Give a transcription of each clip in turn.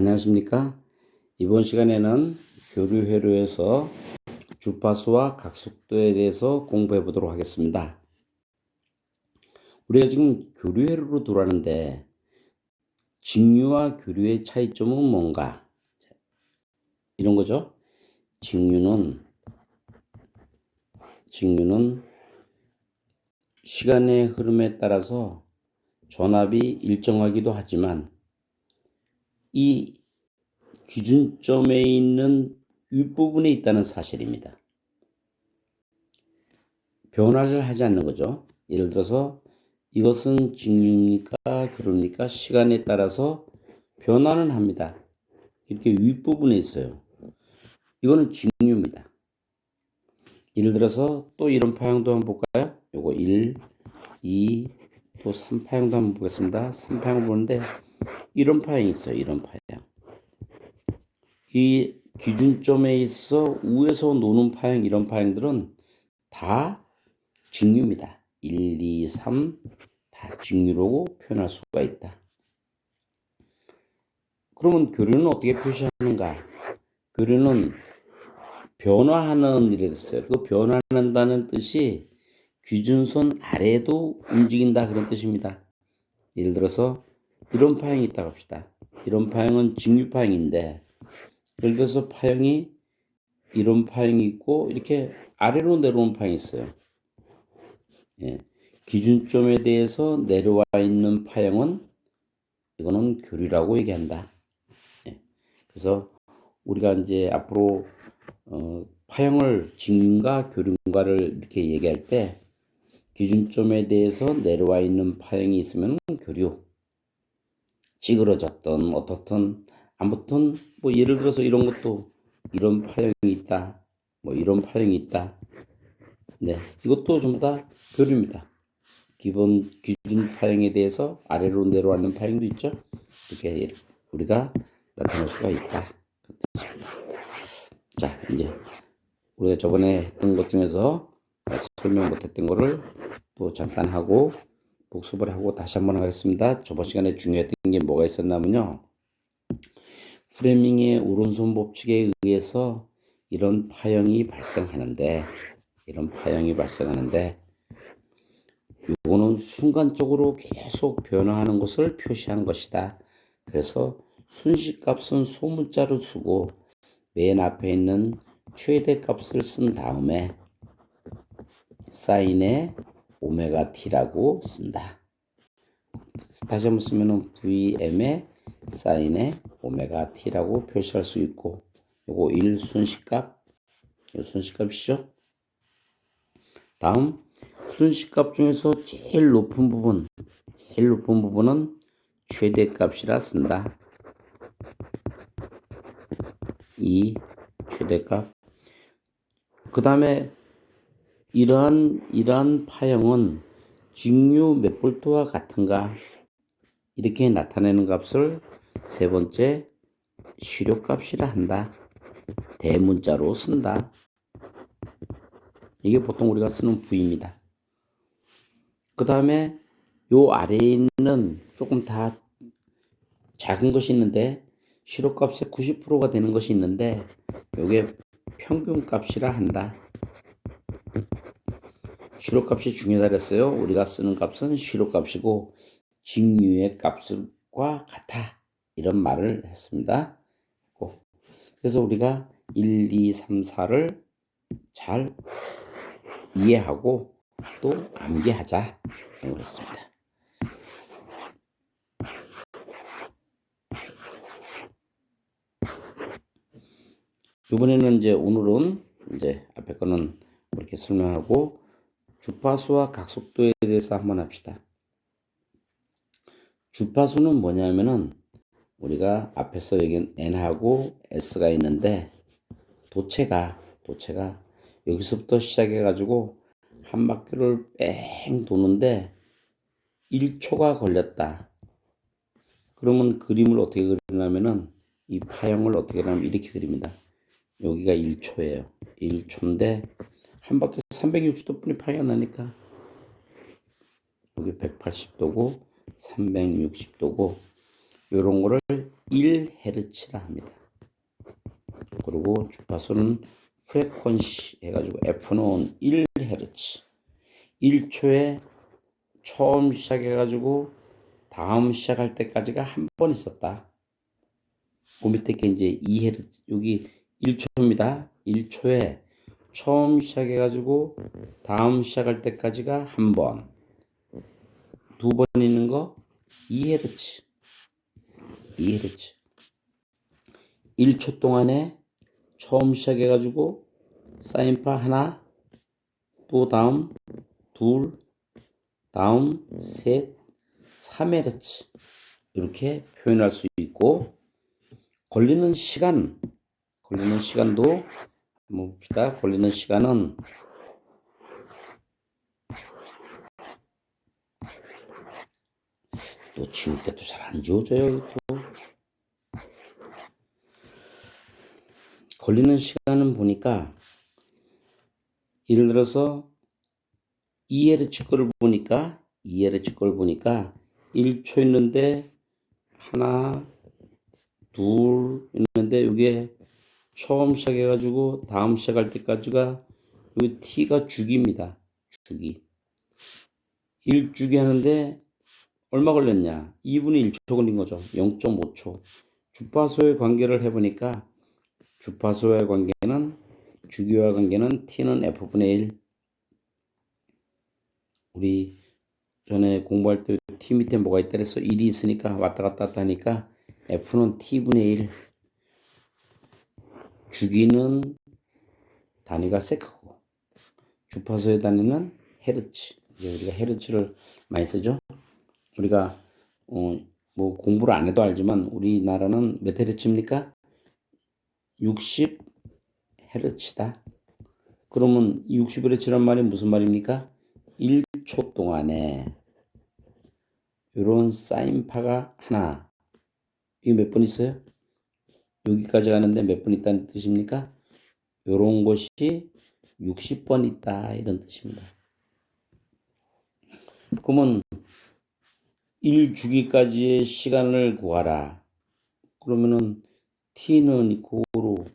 안녕하십니까? 이번 시간에는 교류회로에서 주파수와 각속도에 대해서 공부해 보도록 하겠습니다. 우리가 지금 교류회로로 돌아가는데 직류와 교류의 차이점은 뭔가? 이런 거죠. 직류는 시간의 흐름에 따라서 전압이 일정하기도 하지만 이 기준점에 있는 윗부분에 있다는 사실입니다. 변화를 하지 않는 거죠. 예를 들어서 이것은 직류입니까? 교류입니까? 시간에 따라서 변화는 합니다. 이렇게 윗부분에 있어요. 이거는 직류입니다. 예를 들어서 또 이런 파형도 한번 볼까요? 요거 1, 2, 또 3파형도 한번 보겠습니다. 3파형 보는데 이런 파형이 있어요. 이런 파형. 이 기준점에 있어 우에서 노는 파형, 이런 파형들은 다 직류입니다. 1, 2, 3 다 직류라고 표현할 수가 있다. 그러면 교류는 어떻게 표시하는가? 교류는 변화하는 일이 있어요. 그 변화한다는 뜻이 기준선 아래도 움직인다, 그런 뜻입니다. 예를 들어서 이런 파형이 있다고 합시다. 이런 파형은 직류 파형인데, 예를 들어서 파형이 이런 파형이 있고 이렇게 아래로 내려오는 파형이 있어요. 예. 기준점에 대해서 내려와 있는 파형은 이거는 교류라고 얘기한다. 예. 그래서 우리가 이제 앞으로 파형을 직류인가 교류인가를 이렇게 얘기할 때 기준점에 대해서 내려와 있는 파형이 있으면 교류, 찌그러졌던 어떻든 아무튼 뭐 예를 들어서 이런 것도 이런 파형이 있다, 뭐 이런 파형이 있다. 네, 이것도 전부 다 교류입니다. 기본 기준 파형에 대해서 아래로 내려가는 파형도 있죠. 이렇게 우리가 나타낼 수가 있다. 자, 이제 우리가 저번에 했던 것 중에서 설명 못했던 거를 또 잠깐 하고 복습을 하고 다시 한번 하겠습니다. 저번 시간에 중요했던 게 뭐가 있었냐면요. 프레밍의 오른손 법칙에 의해서 이런 파형이 발생하는데 이거는 순간적으로 계속 변화하는 것을 표시하는 것이다. 그래서 순시값은 소문자로 쓰고 맨 앞에 있는 최대값을 쓴 다음에 사인의 오메가 t라고 쓴다. 다시 한번 쓰면은 VM의 사인의 오메가 t라고 표시할 수 있고, 요거 1 순시값, 요 순시값이죠. 다음 순시값 중에서 제일 높은 부분은 최대값이라 쓴다. 이 최대값. 그 다음에 이러한 파형은 직류 몇 볼트와 같은가, 이렇게 나타내는 값을 세 번째 시료값이라 한다. 대문자로 쓴다. 이게 보통 우리가 쓰는 V입니다. 그 다음에 요 아래에 있는 조금 다 작은 것이 있는데 시료값의 90%가 되는 것이 있는데 요게 평균값이라 한다. 시료값이 중요하다 그랬어요. 우리가 쓰는 값은 시료값이고 직류의 값과 같아, 이런 말을 했습니다. 그래서 우리가 1, 2, 3, 4를 잘 이해하고 또 암기하자 그랬습니다. 이번에는 오늘은 앞에 거는 이렇게 설명하고 주파수와 각속도에 대해서 한번 합시다. 주파수는 뭐냐면은 우리가 앞에서 얘기한 N하고 S가 있는데 도체가 여기서부터 시작해 가지고 한 바퀴를 뺑 도는데 1초가 걸렸다. 그러면 그림을 어떻게 그리냐면은 이 파형을 어떻게 하냐면 이렇게 그립니다. 여기가 1초예요. 1초인데 한 바퀴 360도 뿐이 파형이 나니까 여기 180도고 360도고 요런 거를 1Hz라 합니다. 그리고 주파수는 프레퀀시 해가지고 F는 1Hz. 1초에 처음 시작해가지고 다음 시작할 때까지가 한 번 있었다. 그 밑에 게 이제 2Hz, 여기 1초입니다. 1초에 처음 시작해가지고 다음 시작할 때까지가 한 번. 두 번 있는 거 2Hz. 2Hz. 1초 동안에 처음 시작해가지고 사인파 하나, 또 다음 둘, 다음 셋, 3Hz 이렇게 표현할 수 있고, 걸리는 시간도 한번 봅시다. 걸리는 시간은 또 지울 때도 잘 안 지워져요. 또 걸리는 시간은 보니까 예를 들어서 2Hz 거를 보니까 1초 있는데 하나, 둘 있는데 이게 처음 시작해가지고 다음 시작할 때까지가 여기 t가 주기입니다. 주기. 1주기 하는데 얼마 걸렸냐? 2분의 1초 걸린 거죠. 0.5초. 주파수의 관계를 해보니까 주파수의 관계는 주기와 관계는 t는 f분의 1. 우리 전에 공부할 때 t 밑에 뭐가 있다 그래서 1이 있으니까 왔다 갔다 하니까 f는 t분의 1. 주기는 단위가 세크고 주파수의 단위는 헤르츠. 이제 우리가 헤르츠를 많이 쓰죠. 우리가 뭐 공부를 안 해도 알지만 우리나라는 몇 헤르츠입니까? 60 헤르츠다. 그러면 60 헤르츠란 말이 무슨 말입니까? 1초 동안에 이런 사인파가 하나, 이게 몇 번 있어요? 여기까지 가는데 몇 번 있다는 뜻입니까? 이런 것이 60번 있다 이런 뜻입니다. 그러면 1주기까지의 시간을 구하라. 그러면은 t는 이코로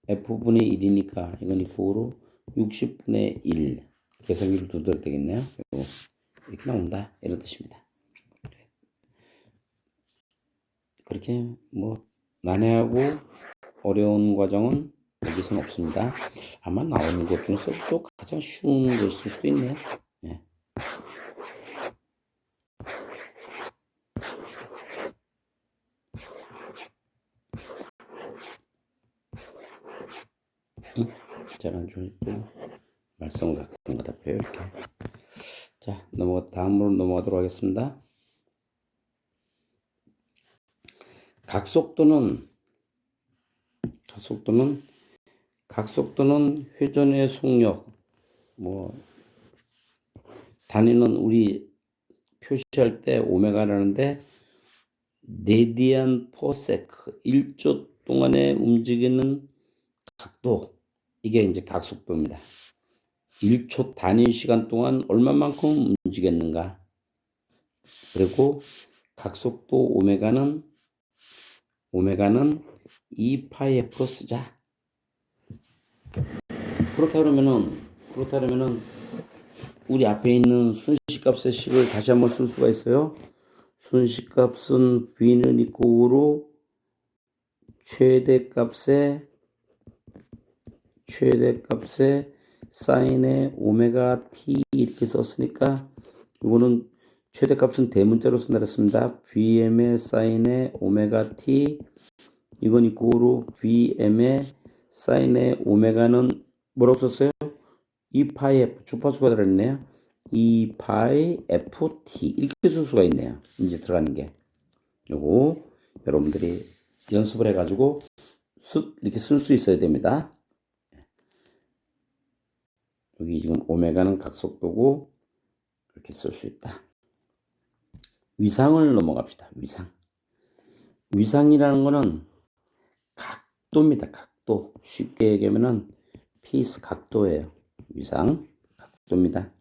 f분의 1이니까 이건 이코로 60분의 1. 계산기를 두드려야 되겠네요. 이렇게 나온다 이런 뜻입니다. 그렇게 뭐 난해하고 어려운 과정은 여기서는 없습니다. 아마 나오는 것 중에서 또 가장 쉬운 것일 수도 있네요. 네. 잘안 주니 또 말썽을 가끔 답해요 이렇게. 자, 다음으로 넘어가도록 하겠습니다. 각속도는 회전의 속력, 뭐 단위는 우리 표시할 때 오메가라는데 레디안 퍼 세크 1초 동안에 움직이는 각도, 이게 이제 각속도입니다. 1초 단위 시간 동안 얼마만큼 움직였는가. 그리고 각속도 오메가는 2파이 f 쓰자. 그렇다 그러면은 우리 앞에 있는 순식값의 식을 다시 한번 쓸 수가 있어요. 순식값은 v는 이코로 최대값의 사인의 오메가 t 이렇게 썼으니까 이거는 최대값은 대문자로 쓴다 그랬습니다. vm의 사인의 오메가 t, 이건 이코로 vm의 사인의 오메가는 뭐라고 썼어요? 2파이 f, 주파수가 들어있네요. 2파이 ft 이렇게 쓸 수가 있네요. 이제 들어가는 게 요거 여러분들이 연습을 해가지고 이렇게 쓸 수 있어야 됩니다. 여기 지금 오메가는 각속도고 이렇게 쓸 수 있다. 위상을 넘어갑시다. 위상이라는 거는 각도입니다. 각도. 쉽게 얘기하면은 피스 각도예요. 위상 각도입니다.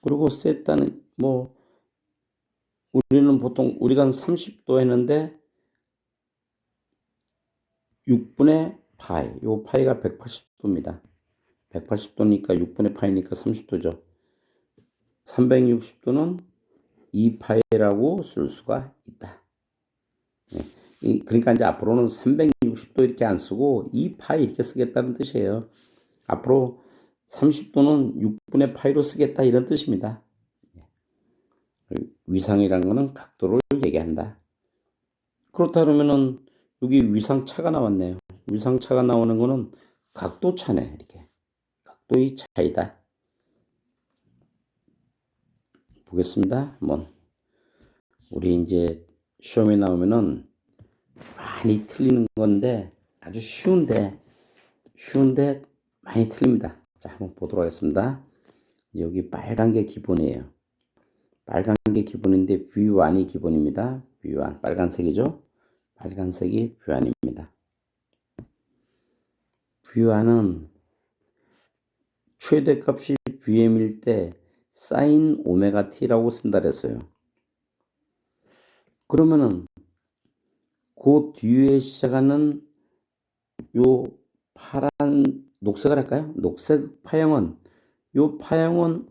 그리고 세타는 뭐 우리는 보통 우리가 한 30도 했는데 6분의 파이. 요 파이가 180도입니다. 180도니까 6분의 파이니까 30도죠. 360도는 2파이라고 쓸 수가 있다. 그러니까 이제 앞으로는 360도 이렇게 안 쓰고 2파이 이렇게 쓰겠다는 뜻이에요. 앞으로 30도는 6분의 파이로 쓰겠다 이런 뜻입니다. 위상이라는 것은 각도를 얘기한다. 그렇다 그러면은 여기 위상차가 나왔네요. 위상차가 나오는 거는 각도차네. 이렇게 각도의 차이다. 보겠습니다. 한번 우리 이제 시험에 나오면은 많이 틀리는 건데 아주 쉬운데 많이 틀립니다. 자, 한번 보도록 하겠습니다. 여기 빨간 게 기본이에요. 빨간 게 기본인데 V1이 기본입니다. V1 빨간색이죠. 빨간색이 V1입니다. V1은 최대값이 Vm일 때 sin 오메가 t라고 쓴다 그랬어요. 그러면은 그 뒤에 시작하는 요 파란 녹색을 할까요? 녹색 파형은 요 파형은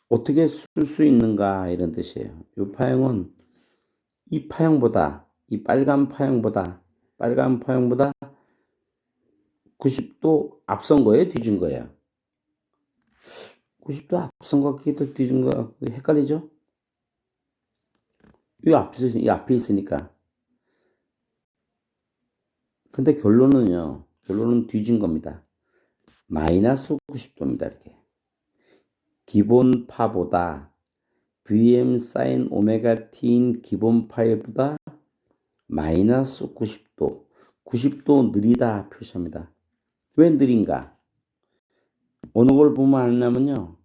어떻게 쓸 수 있는가 이런 뜻이에요. 요 파형은 이 파형보다 이 빨간 파형보다 90도 앞선 거예요, 뒤진 거예요. 90도 앞선 거 같기도 뒤진 거 헷갈리죠? 이 앞에 있으니까. 근데 결론은 뒤진 겁니다. 마이너스 90도입니다, 이렇게. 기본 파보다 Vm sin 오메가 t인 기본 파이보다 마이너스 90도. 90도 느리다 표시합니다. 왜 느린가? 어느 걸 보면 아냐면요.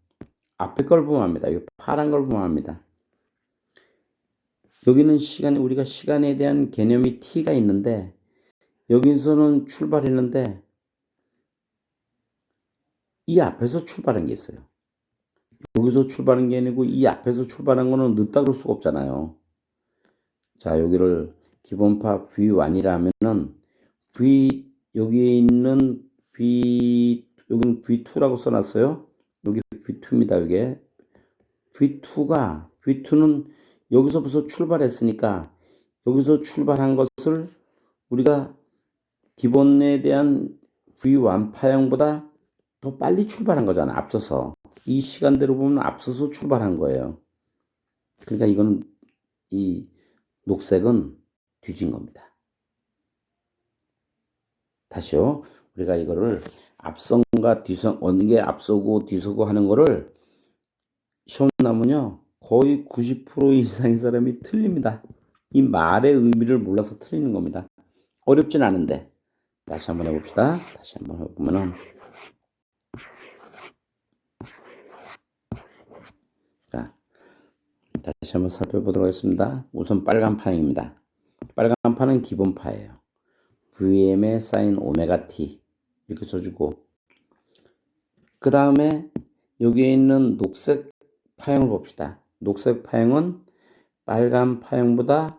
앞에 걸 보면 합니다. 이 파란 걸 보면 합니다. 여기는 우리가 시간에 대한 개념이 t가 있는데, 여기서는 출발했는데, 이 앞에서 출발한 게 있어요. 여기서 출발한 게 아니고, 이 앞에서 출발한 거는 늦다 그럴 수가 없잖아요. 자, 여기를 기본파 V1이라 하면은, 여기에 있는 여기는 V2라고 써놨어요. 여기 V2입니다, 이게. V2는 여기서부터 출발했으니까, 여기서 출발한 것을 우리가 기본에 대한 V1 파형보다 더 빨리 출발한 거잖아, 앞서서. 이 시간대로 보면 앞서서 출발한 거예요. 그러니까 이거는, 이 녹색은 뒤진 겁니다. 다시요. 우리가 이거를 앞선과 뒤선, 어느 게 앞서고 뒤서고 하는 거를 시험 나면요. 거의 90% 이상의 사람이 틀립니다. 이 말의 의미를 몰라서 틀리는 겁니다. 어렵진 않은데. 다시 한번 해봅시다. 다시 한번 해보면은. 자, 다시 한번 살펴보도록 하겠습니다. 우선 빨간 파입니다. 빨간 파는 기본 파예요. Vm의 sin 오메가 t. 이렇게 써주고. 그 다음에 여기에 있는 녹색 파형을 봅시다. 녹색 파형은 빨간 파형보다,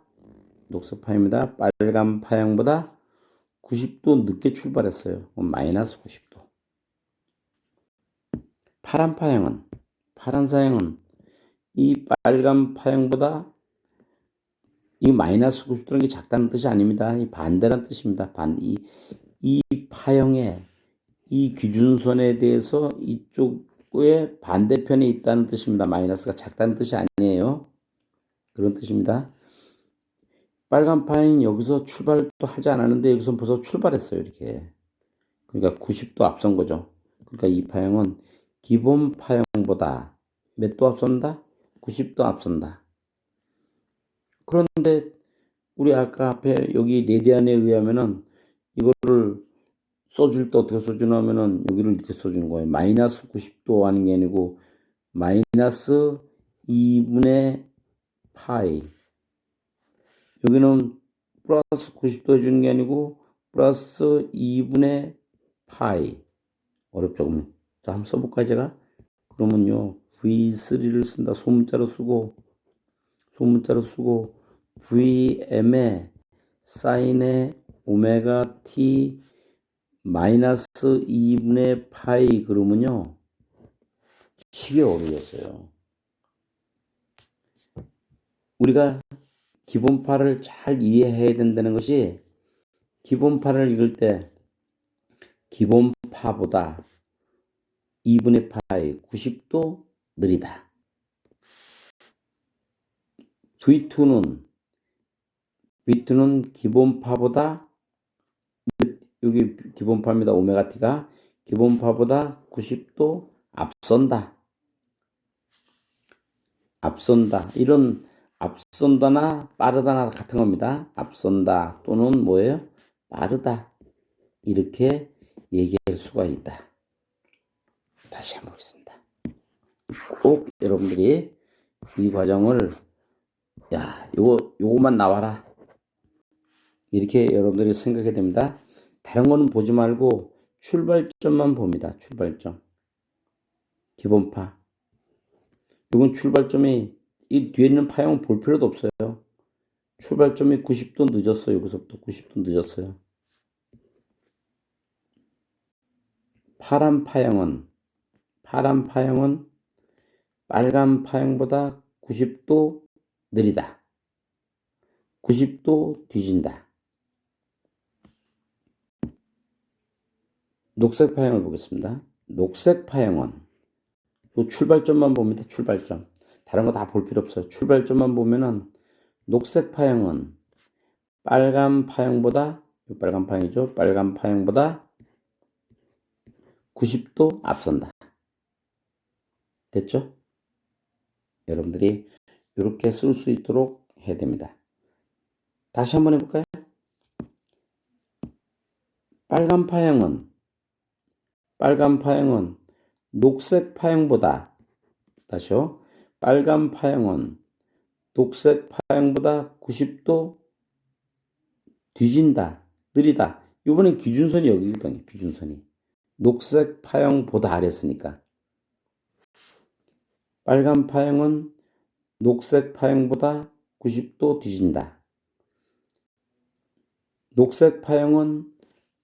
녹색 파형입니다. 빨간 파형보다 90도 늦게 출발했어요. 마이너스 90도. 파란 사형은 이 빨간 파형보다 이 마이너스 90도라는 게 작다는 뜻이 아닙니다. 이 반대라는 뜻입니다. 이 파형의 이 기준선에 대해서 이쪽의 반대편에 있다는 뜻입니다. 마이너스가 작다는 뜻이 아니에요. 그런 뜻입니다. 빨간 파인 여기서 출발도 하지 않았는데 여기서 벌써 출발했어요. 이렇게. 그러니까 90도 앞선 거죠. 그러니까 이 파형은 기본 파형보다 몇 도 앞선다? 90도 앞선다. 그런데 우리 아까 앞에 여기 레디안에 의하면은 이거를 써줄 때 어떻게 써주냐면은 여기를 이렇게 써주는 거예요. 마이너스 90도 하는 게 아니고 마이너스 2분의 파이. 여기는 플러스 90도 해주는 게 아니고 플러스 2분의 파이. 어렵죠, 그러면. 자, 한번 써볼까요, 제가? 그러면요, V3를 쓴다. 소문자로 쓰고 VM의 사인의 오메가 t 마이너스 2분의 파이 그러면요. 시계 어려졌어요. 우리가 기본파를 잘 이해해야 된다는 것이 기본파를 읽을 때 기본파보다 2분의 파이 90도 느리다. V2는 기본파보다 여기 기본파입니다. 오메가 t가 기본파보다 90도 앞선다. 이런 앞선다나 빠르다나 같은 겁니다. 앞선다 또는 뭐예요? 빠르다. 이렇게 얘기할 수가 있다. 다시 한번 보겠습니다. 꼭 여러분들이 이 과정을 요거만 나와라. 이렇게 여러분들이 생각해야 됩니다. 다른 거는 보지 말고 출발점만 봅니다. 출발점. 기본파. 이건 출발점이 이 뒤에 있는 파형은 볼 필요도 없어요. 출발점이 90도 늦었어요. 여기서부터 90도 늦었어요. 파란 파형은 빨간 파형보다 90도 느리다. 90도 뒤진다. 녹색 파형을 보겠습니다. 녹색 파형은 요 출발점만 봅니다. 출발점. 다른 거 다 볼 필요 없어요. 출발점만 보면은 녹색 파형은 빨간 파형보다 빨간 파형이죠. 빨간 파형보다 90도 앞선다. 됐죠? 여러분들이 이렇게 쓸 수 있도록 해야 됩니다. 다시 한번 해볼까요? 빨간 파형은 녹색 파형보다 다시요. 빨간 파형은 녹색 파형보다 90도 뒤진다. 느리다. 이번엔 기준선이 여기거든요. 기준선이. 녹색 파형보다 아랬으니까. 빨간 파형은 녹색 파형보다 90도 뒤진다. 녹색 파형은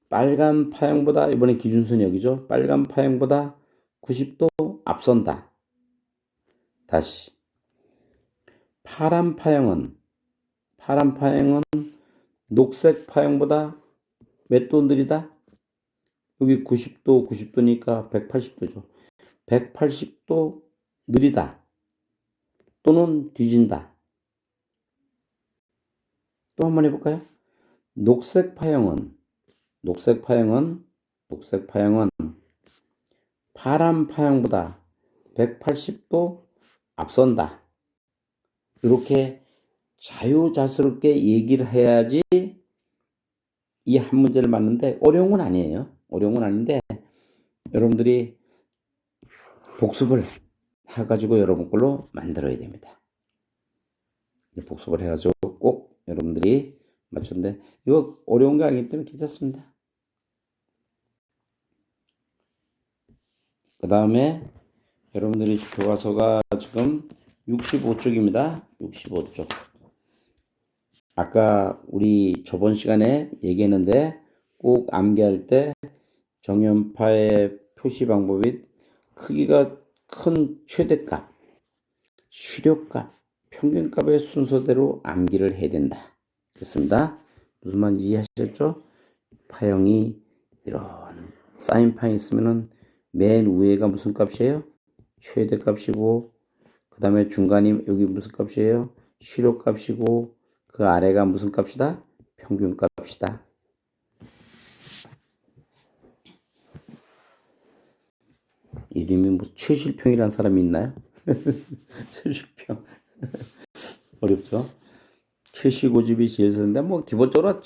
빨간 파형보다 이번에 기준선이 여기죠. 빨간 파형보다 90도 앞선다. 다시. 파란 파형은 녹색 파형보다 몇 도 느리다? 여기 90도니까 180도죠. 180도 느리다. 또는 뒤진다. 또 한번 해볼까요? 녹색 파형은 파란 파형보다 180도 앞선다. 이렇게 자유자재롭게 얘기를 해야지 이 한 문제를 맞는데 어려운 건 아니에요. 어려운 건 아닌데 여러분들이 복습을 해가지고 여러분 걸로 만들어야 됩니다. 복습을 해가지고 꼭 여러분들이 맞추는데 이거 어려운 거 아니기 때문에 괜찮습니다. 그 다음에 여러분들이 교과서가 지금 65쪽입니다. 65쪽. 아까 우리 저번 시간에 얘기했는데 꼭 암기할 때 정연파의 표시 방법이 크기가 큰 최대값, 시료값, 평균값의 순서대로 암기를 해야 된다. 그렇습니다. 무슨 말인지 이해하셨죠? 파형이 이런 사인 파형이 있으면은 맨 위에가 무슨 값이에요? 최대값이고 그 다음에 중간이 여기 무슨 값이에요? 시료값이고 그 아래가 무슨 값이다? 평균값이다. 이름이 뭐 최실평이라는 사람이 있나요? 최실평 어렵죠? 최시고집이 제일 쓰는데 뭐 기본적으로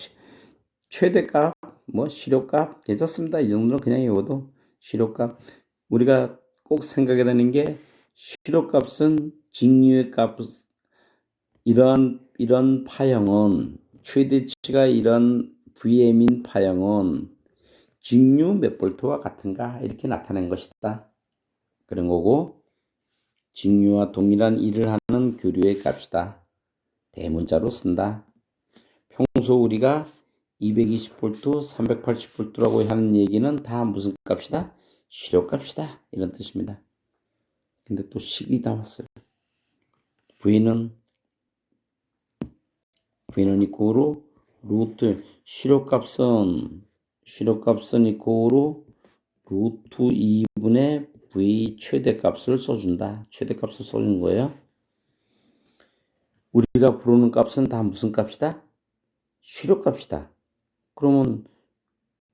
최대값 뭐 시료값 괜찮습니다. 이 정도는 그냥 외워도 시료값 우리가 꼭 생각해야 되는 게 시료값은 직류의 값 이런 파형은 최대치가 이런 VM인 파형은 직류 몇 볼트와 같은가 이렇게 나타낸 것이다. 그런 거고 직류와 동일한 일을 하는 교류의 값이다. 대문자로 쓴다. 평소 우리가 220V, 380V라고 하는 얘기는 다 무슨 값이다? 시료값이다. 이런 뜻입니다. 근데 또 식이 나왔어요. V는 이꼬로 루트 시료값은 이꼬로 루트 2분의 V 최대값을 써준다. 최대값을 써주는 거예요. 우리가 부르는 값은 다 무슨 값이다? 시료값이다. 그러면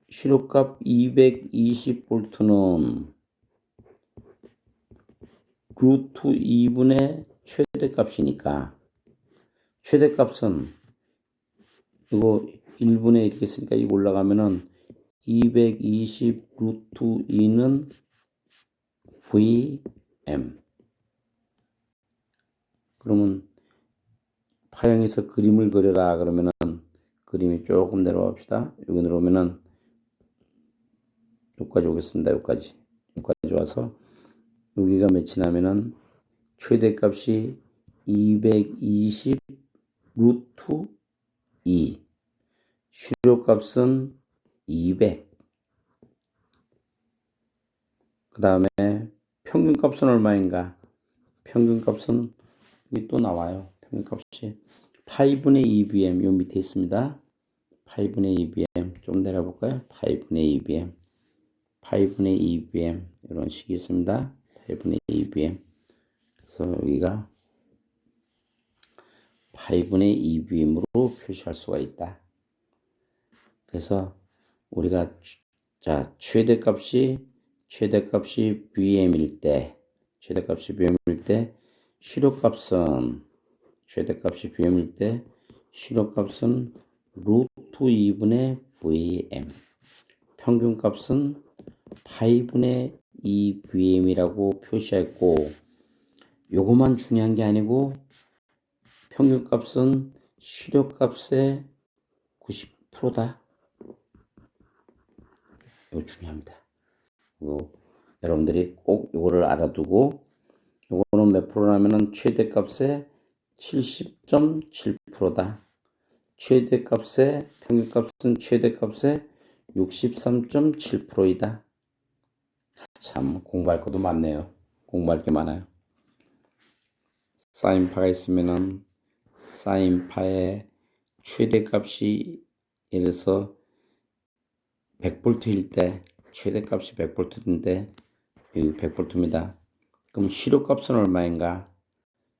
시료값 220V는 루트 2분의 최대값이니까 최대값은 이거 1분의 이렇게 쓰니까 이거 올라가면은 220 루트 2는 Vm. 그러면 파형에서 그림을 그려라 그러면은 그림이 조금 내려와 봅시다. 여기 내려오면은 여기까지 오겠습니다. 여기까지 와서 여기가 몇이 나면은 최대값이 220 루트 2 시료값은 200. 그 다음에 평균값은 얼마인가? 평균값은 여기 또 나와요. 평균값이 8분의 2bm 요 밑에 있습니다. 8분의 2bm 좀 내려볼까요? 8분의 2bm 8분의 2bm 이런 식이 있습니다. 8분의 2bm 그래서 여기가 8분의 2bm으로 표시할 수가 있다. 그래서 우리가 자 최대값이 bm일 때 시료값은 루트 2분의 vm 평균값은 8분의 2vm이라고 표시했고 요것만 중요한 게 아니고 평균값은 시료값의 90%다. 이거 중요합니다. 이거 여러분들이 꼭 이거를 알아두고 요거는 몇 프로냐면은 최대값의 70.7%다. 최대값의 평균값은 최대값의 63.7%이다. 참 공부할 것도 많네요. 공부할 게 많아요. 사인파가 있으면은 사인파의 최대값이 예를 들어서 100V일 때 최대값이 100V인데 여기 100V입니다. 그럼 시료값은 얼마인가?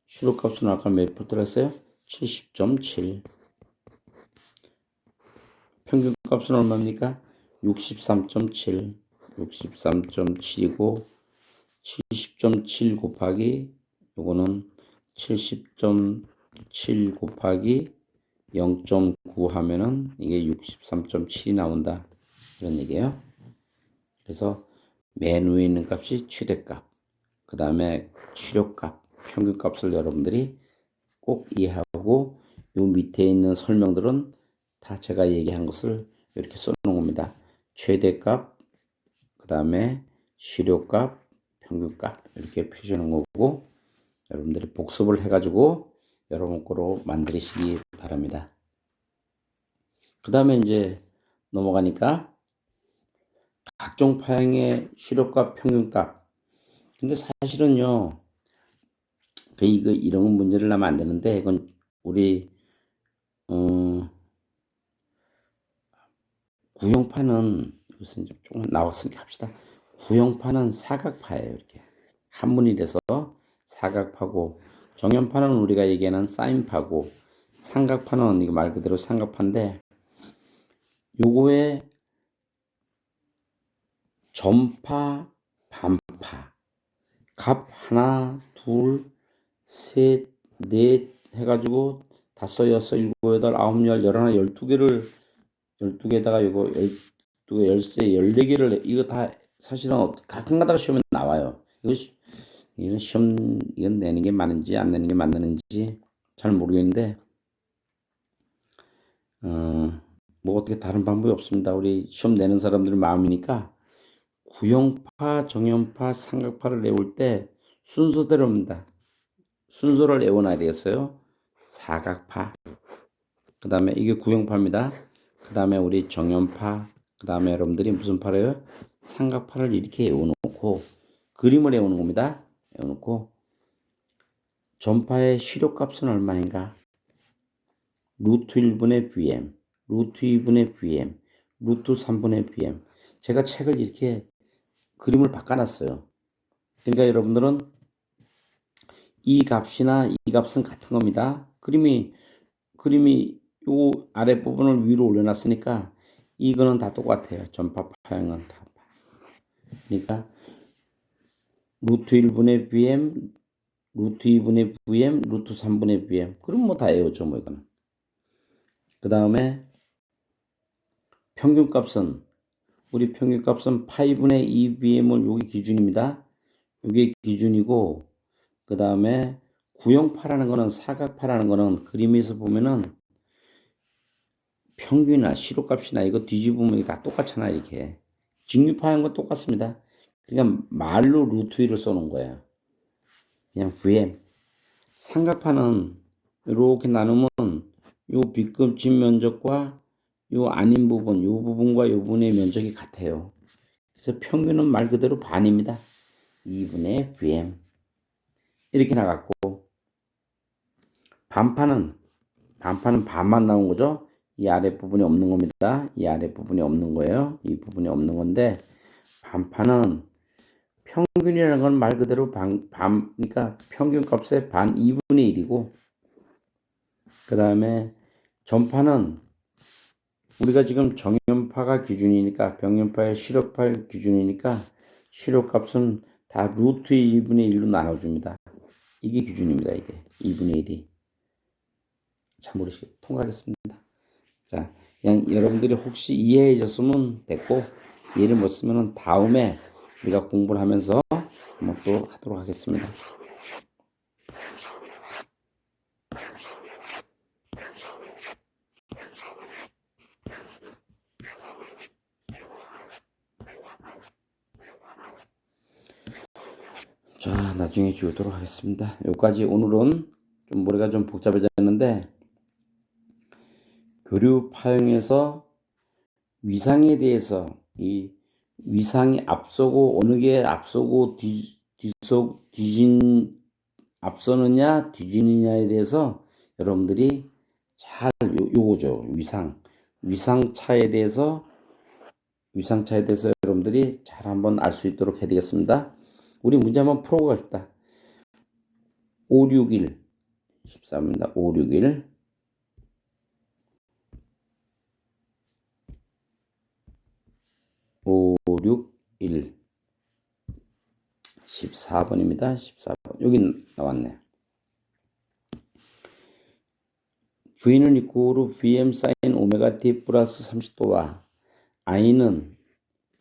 시료값은 아까 몇 볼트를 했어요? 70.7. 평균값은 얼마입니까? 63.7. 63.7이고 70.7 곱하기 요거는 70.7 곱하기 0.9 하면은 이게 63.7이 나온다. 이런 얘기예요. 그래서 맨 위에 있는 값이 최대값, 그 다음에 시료값, 평균값을 여러분들이 꼭 이해하고 요 밑에 있는 설명들은 다 제가 얘기한 것을 이렇게 써놓은 겁니다. 최대값, 그 다음에 시료값, 평균값 이렇게 표시하는 거고 여러분들이 복습을 해가지고 여러분 거로 만드시기 바랍니다. 그 다음에 이제 넘어가니까 각종 파형의 시료값, 평균값. 근데 사실은요, 이거 이런 문제를 내면 안 되는데 이건 우리 구형파는 무슨 조금 나왔으니까 합시다. 구형파는 사각파예요. 이렇게 한문이 돼서 사각파고 정형파는 우리가 얘기하는 사인파고 삼각파는 이거 말 그대로 삼각파인데 요거에 전파, 반파 값 하나, 둘, 셋, 넷 해가지고 다섯, 여섯, 일곱, 여덟, 아홉, 열, 열하나, 12개를 12개에다가 이거 12개, 열세, 14개를 이거 다 사실은 가끔가다가 시험에 나와요. 이건 시험 이건 내는 게 맞는지 안 내는 게 맞는지 잘 모르겠는데 뭐 어떻게 다른 방법이 없습니다. 우리 시험 내는 사람들의 마음이니까 구형파, 정형파, 삼각파를 내올 때 순서대로입니다. 순서를 외워놔야 되겠어요. 사각파, 그 다음에 이게 구형파입니다. 그 그 다음에 우리 정연파, 그 다음에 여러분들이 무슨 파래요? 삼각파를 이렇게 외워놓고 그림을 외우는 겁니다. 외워놓고 전파의 시료값은 얼마인가? 루트 1분의 bm, 루트 2분의 bm, 루트 3분의 bm. 제가 책을 이렇게 그림을 바꿔놨어요. 그러니까 여러분들은 이 값이나 이 값은 같은 겁니다. 그림이 요 아래 부분을 위로 올려놨으니까 이거는 다 똑같아요. 전파 파형은 다. 그러니까 루트 1분의 bm, 루트 2분의 vm, 루트 3분의 bm. 그럼 뭐 다 외우죠, 뭐 이거는. 그 다음에 평균값은 우리 평균값은 파이분의 2bm을 여기 기준입니다. 이게 기준이고 그 다음에 구형파라는 거는 사각파라는 거는 그림에서 보면은 평균이나 시료값이나 이거 뒤집으면 다 똑같잖아 이렇게. 직류파인 건 똑같습니다. 그러니까 말로 루트 2를 써놓은 거예요. 그냥 vm. 삼각파는 이렇게 나누면 요 B급 면적과 요 아닌 부분, 요 부분과 요 부분의 면적이 같아요. 그래서 평균은 말 그대로 반입니다. 2분의 vm. 이렇게 나갔고 반파는 반만 나온 거죠. 이 아래 부분이 없는 겁니다. 이 아래 부분이 없는 거예요. 이 부분이 없는 건데 반파는 평균이라는 건 말 그대로 그러니까 평균 값의 반 2분의 1이고 그 다음에 전파는 우리가 지금 정연파가 기준이니까 병연파의 시료파 기준이니까 시료값은 다 루트 2분의 1로 나눠줍니다. 이게 기준입니다. 이게 2분의 1이. 참고로 통과하겠습니다. 자, 그냥 여러분들이 혹시 이해해줬으면 됐고 이해를 못 쓰면 다음에 우리가 공부를 하면서 한번 또 하도록 하겠습니다. 자, 나중에 지우도록 하겠습니다. 여기까지 오늘은 좀 머리가 좀 복잡해졌는데 교류 파형에서 위상에 대해서 이 위상이 앞서고 어느 게 앞서고 앞서느냐 뒤지느냐에 대해서 여러분들이 잘 요거죠. 위상 차에 대해서 여러분들이 잘 한번 알 수 있도록 해야 되겠습니다. 우리 문제 한번 풀어보고 갑시다. 561 14입니다. 561 561 14번입니다. 14번. 여기 나왔네. V는 이코로 Vm 사인 오메가 t 플러스 30도와 I는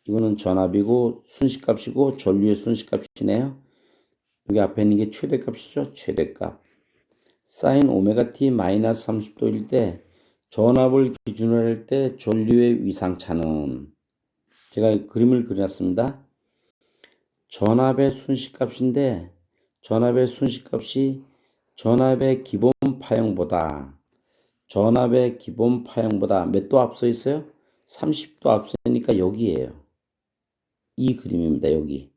이거는 전압이고 순식값이고 전류의 순식값이네요. 여기 앞에 있는 게 최대값이죠. 최대값. 사인 오메가 t 마이너스 30도일 때 전압을 기준으로 할 때 전류의 위상차는 제가 그림을 그려놨습니다. 전압의 순식값인데 전압의 순식값이 전압의 기본 파형보다 몇 도 앞서 있어요? 30도 앞서니까 여기에요. 이 그림입니다. 여기.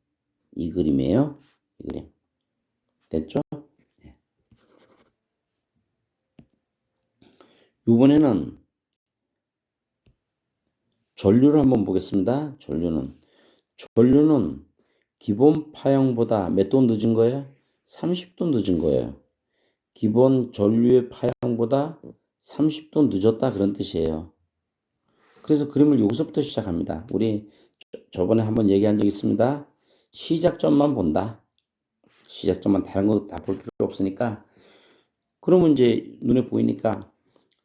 이 그림이에요. 이 그림. 됐죠? 네. 이번에는 전류를 한번 보겠습니다. 전류는 기본 파형보다 몇 도 늦은 거예요? 30도 늦은 거예요. 기본 전류의 파형보다 30도 늦었다 그런 뜻이에요. 그래서 그림을 여기서부터 시작합니다. 우리 저번에 한번 얘기한 적 있습니다. 시작점만 본다. 시작점만 다른 거 다 볼 필요 없으니까. 그러면 이제 눈에 보이니까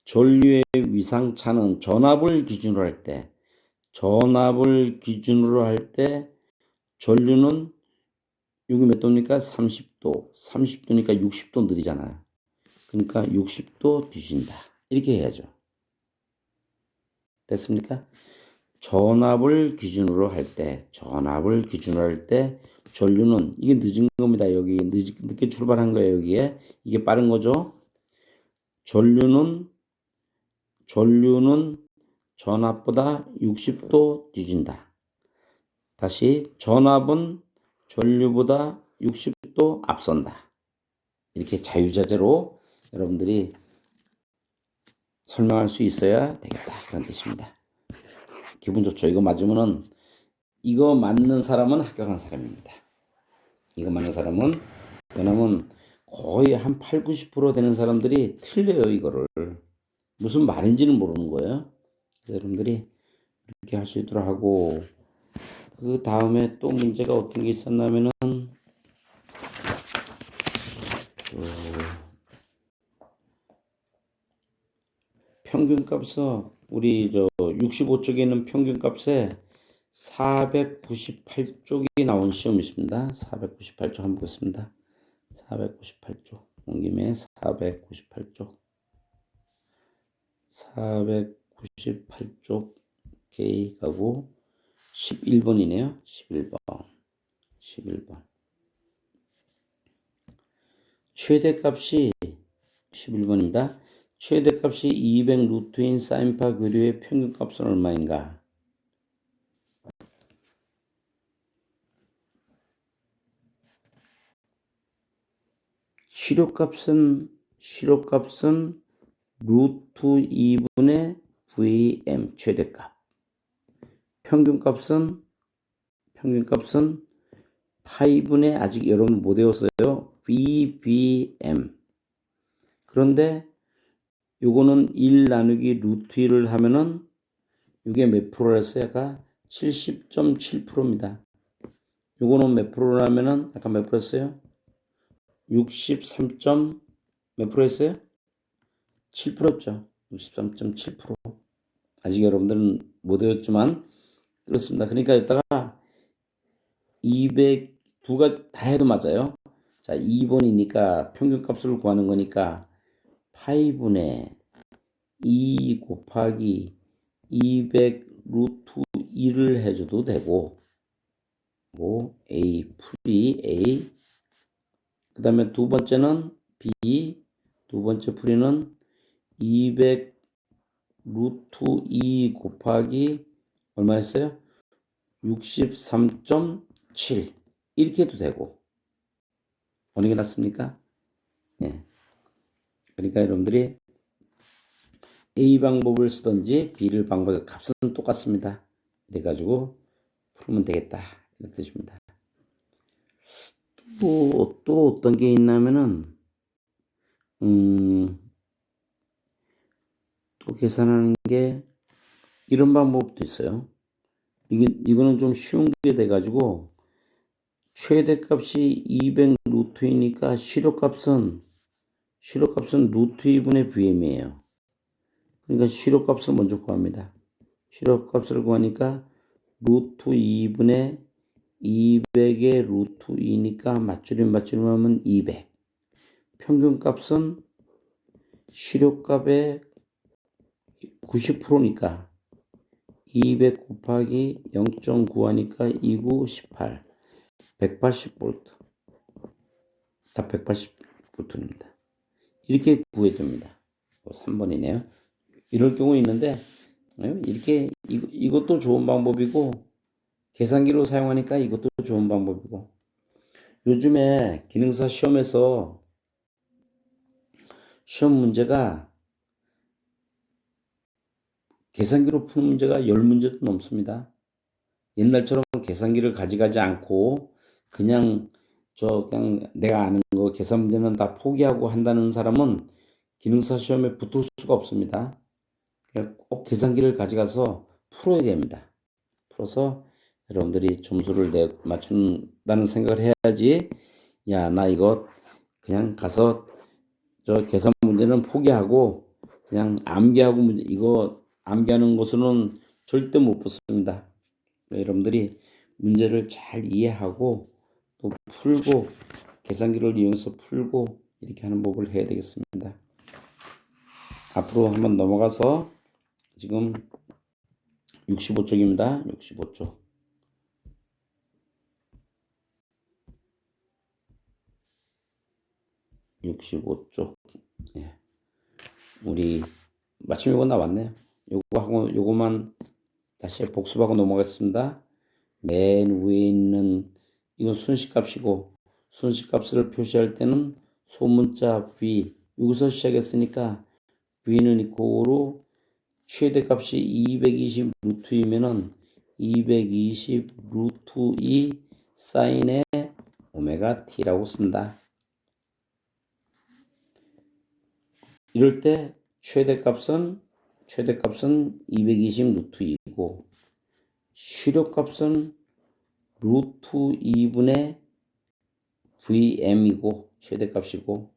전류의 위상차는 전압을 기준으로 할 때 전류는 여기 몇 도입니까? 30도. 30도니까 60도 느리잖아요. 그러니까 60도 뒤진다. 이렇게 해야죠. 됐습니까? 전압을 기준으로 할 때 전류는 이게 늦은 겁니다. 여기 늦게 출발한 거예요. 여기에 이게 빠른 거죠. 전류는 전압보다 60도 뒤진다. 다시 전압은 전류보다 60도 앞선다. 이렇게 자유자재로 여러분들이 설명할 수 있어야 되겠다. 그런 뜻입니다. 기분 좋죠? 이거 맞으면은 이거 맞는 사람은 합격한 사람입니다. 이거 맞는 사람은 왜냐면 거의 한 8, 90% 되는 사람들이 틀려요. 이거를 무슨 말인지는 모르는 거예요. 그래서 여러분들이 이렇게 할 수 있도록 하고 그 다음에 또 문제가 어떤 게 있었냐면은 평균값은 우리 저 65쪽에 있는 평균값에 498쪽이 나온 시험이 있습니다. 498쪽 한번 보겠습니다. 498쪽 온 김에 498쪽 498쪽 K 가고 11번이네요. 11번 최대값이 11번입니다. 최대값이 200 루트인 사인파 교류의 평균값은 얼마인가? 시료값은 루트 2분의 VM 최대값. 평균값은 파이분의 아직 여러분 못 외웠어요. VBM. 그런데 요거는 1 나누기 루트 2를 하면은 이게 몇 프로였어요? 아까 70.7%입니다. 요거는 몇 프로라면은 아까 몇 프로였어요? 63. 몇 프로였어요? 7%였죠. 63.7%. 아직 여러분들은 못 외웠지만 그렇습니다. 그러니까 여기다가 200 두가 다 해도 맞아요. 자, 2번이니까 평균값을 구하는 거니까 8분의 2 곱하기 200 루트 2를 해줘도 되고 A 풀이 A 그 다음에 두 번째는 B 두 번째 풀이는 200 루트 2 곱하기 얼마였어요? 63.7 이렇게 해도 되고 어느 게 낫습니까? 예. 그러니까 여러분들이 A 방법을 쓰든지 B를 방법을 값은 똑같습니다. 이래가지고 풀면 되겠다 이런 뜻입니다. 또 어떤 게 있냐면은 또 계산하는 게 이런 방법도 있어요. 이거는 좀 쉬운 게 돼가지고 최대값이 200 루트이니까 시료값은 루트 2분의 VM이에요. 그러니까 시료값을 먼저 구합니다. 시료값을 구하니까 루트 2분의 200의 루트 2니까 맞추림 하면 200. 평균값은 시료값의 90%니까 200 곱하기 0.9 하니까 29, 18. 180V. 다 180V입니다. 이렇게 구해줍니다. 3번이네요. 이럴 경우 있는데 이렇게 이것도 좋은 방법이고 계산기로 사용하니까 이것도 좋은 방법이고 요즘에 기능사 시험에서 시험 문제가 계산기로 푸는 문제가 10문제도 넘습니다. 옛날처럼 계산기를 가져가지 않고 그냥 내가 아는 거 계산 문제는 다 포기하고 한다는 사람은 기능사 시험에 붙을 수가 없습니다. 꼭 계산기를 가져가서 풀어야 됩니다. 풀어서 여러분들이 점수를 맞춘다는 생각을 해야지 야, 나 이거 그냥 가서 계산 문제는 포기하고 그냥 암기하고 이거 암기하는 것으로는 절대 못 붙습니다. 여러분들이 문제를 잘 이해하고 또 풀고 계산기를 이용해서 풀고 이렇게 하는 법을 해야 되겠습니다. 앞으로 한번 넘어가서 지금 65쪽입니다. 65쪽. 예. 우리 마침 이거 나왔네요. 요거하고 요거만 다시 복습하고 넘어가겠습니다. 맨 위에 있는 이건 순식값이고 순식값을 표시할 때는 소문자 v 여기서 시작했으니까 v는 이코로 최대값이 220 루트이면은 220 루트 2 사인의 오메가 t라고 쓴다. 이럴 때 최대값은 220 루트 2고 실효값은 루트 2분의 VM이고 최대값이고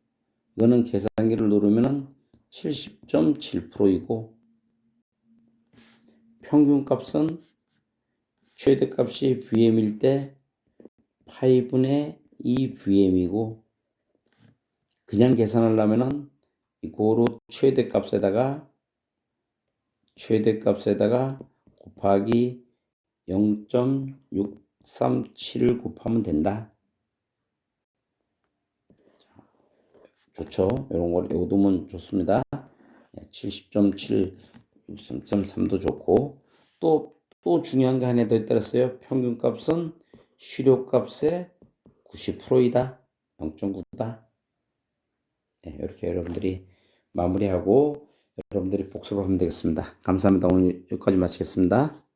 이거는 계산기를 누르면은 70.7%이고 평균값은 최대값이 VM일 때 8분의 2 VM이고 그냥 계산하려면은 이거로 최대값에다가 곱하기 0.637을 곱하면 된다. 좋죠. 이런 거 요도면 좋습니다. 70.7, 63.3도 좋고 또 중요한 게 하나 더 있더랬어요. 평균값은 실효값의 90%이다. 0.9다. 네, 이렇게 여러분들이 마무리하고 여러분들이 복습하면 되겠습니다. 감사합니다. 오늘 여기까지 마치겠습니다.